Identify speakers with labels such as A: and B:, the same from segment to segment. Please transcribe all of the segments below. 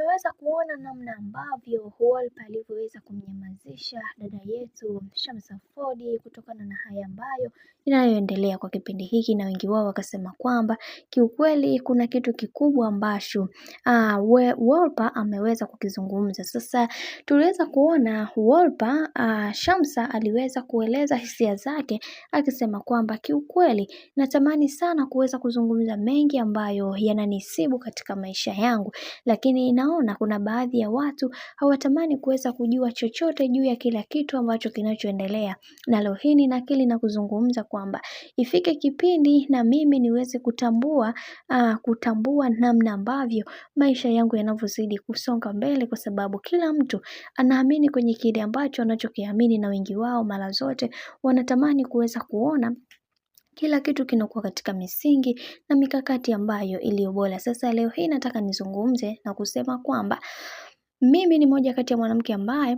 A: tumeweza kuona namna ambavyo Wolper alivyoweza kumnyamazisha dada yetu Shamsa Ford kutokana na haya ambayo inayoendelea kwa kipindi hiki, na wengi wao wakasema kwamba kiukweli kuna kitu kikubwa ambacho Wolper ameweza kukizungumza. Sasa tuliweza kuona Wolper, Shamsa aliweza kueleza hisia zake akisema kwamba kiukweli natamani sana kuweza kuzungumza mengi ambayo yananisibu katika maisha yangu, lakini naona kuna baadhi ya watu hawatamani kuweza kujua chochote juu ya kila kitu ambacho kinachoendelea. Na leo hii ninakili na kuzungumza kwamba ifike kipindi na mimi niweze kutambua namna ambavyo maisha yangu yanavyozidi kusonga mbele, kwa sababu kila mtu anaamini kwenye kile ambacho anachokiamini, na wengi wao mara zote wanatamani kuweza kuona kila kitu kinakuwa katika misingi na mikakati ambayo iliyo bora. Sasa leo hii nataka nizungumze na kusema kwamba mimi ni moja kati ya mwanamke ambaye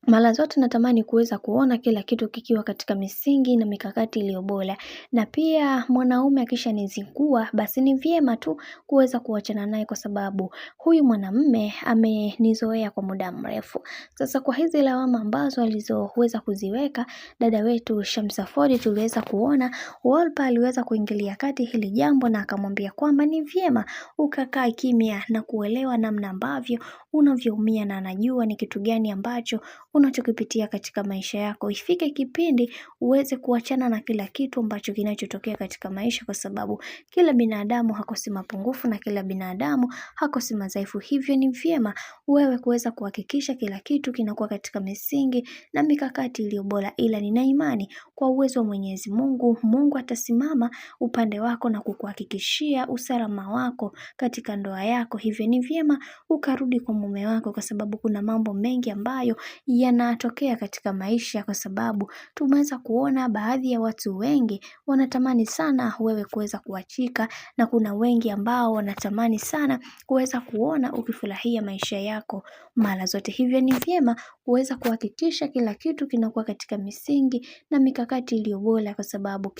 A: mara zote natamani kuweza kuona kila kitu kikiwa katika misingi na mikakati iliyo bora. Na pia mwanaume akishanizingua basi ni vyema tu kuweza kuachana naye, kwa sababu huyu mwanamume amenizoea kwa muda mrefu. Sasa kwa hizi lawama ambazo alizoweza kuziweka dada wetu Shamsa Ford, tuliweza kuona Wolper aliweza kuingilia kati hili jambo na akamwambia kwamba ni vyema ukakaa kimya na kuelewa namna ambavyo unavyoumia, na anajua ni kitu gani ambacho unachokipitia katika maisha yako. Ifike kipindi uweze kuachana na kila kitu ambacho kinachotokea katika maisha, kwa sababu kila binadamu hakosi mapungufu na kila binadamu hakosi madhaifu. Hivyo ni vyema wewe kuweza kuhakikisha kila kitu kinakuwa katika misingi na mikakati iliyo bora, ila nina imani kwa uwezo wa Mwenyezi Mungu, Mungu atasimama upande wako na kukuhakikishia usalama wako katika ndoa yako. Hivyo ni vyema ukarudi kwa mume wako, kwa sababu kuna mambo mengi ambayo yanatokea katika maisha, kwa sababu tumeweza kuona baadhi ya watu wengi wanatamani sana wewe kuweza kuachika, na kuna wengi ambao wanatamani sana kuweza kuona ukifurahia maisha yako mara zote. Hivyo ni vyema kuweza kuhakikisha kila kitu kinakuwa katika misingi na mikakati iliyo bora, kwa sababu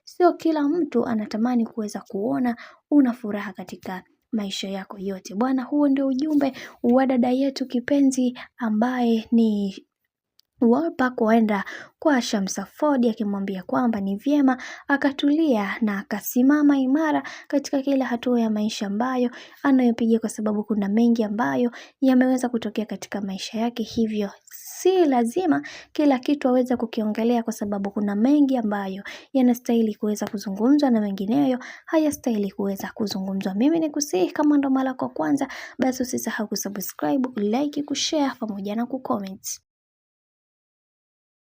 A: sio kila mtu anatamani kuweza kuona una furaha katika maisha yako yote. Bwana, huo ndio ujumbe wa dada yetu kipenzi ambaye ni Wolper kuenda kwa Shamsa Ford, akimwambia kwamba ni vyema akatulia na akasimama imara katika kila hatua ya maisha ambayo anayopiga, kwa sababu kuna mengi ambayo yameweza kutokea katika maisha yake. Hivyo si lazima kila kitu aweze kukiongelea, kwa sababu kuna mengi ambayo yanastahili kuweza kuzungumzwa na mengineyo hayastahili kuweza kuzungumzwa. Mimi nikusihi, kama ndo mara kwa kwanza, basi usisahau kusubscribe, like, kushare pamoja na kucomment.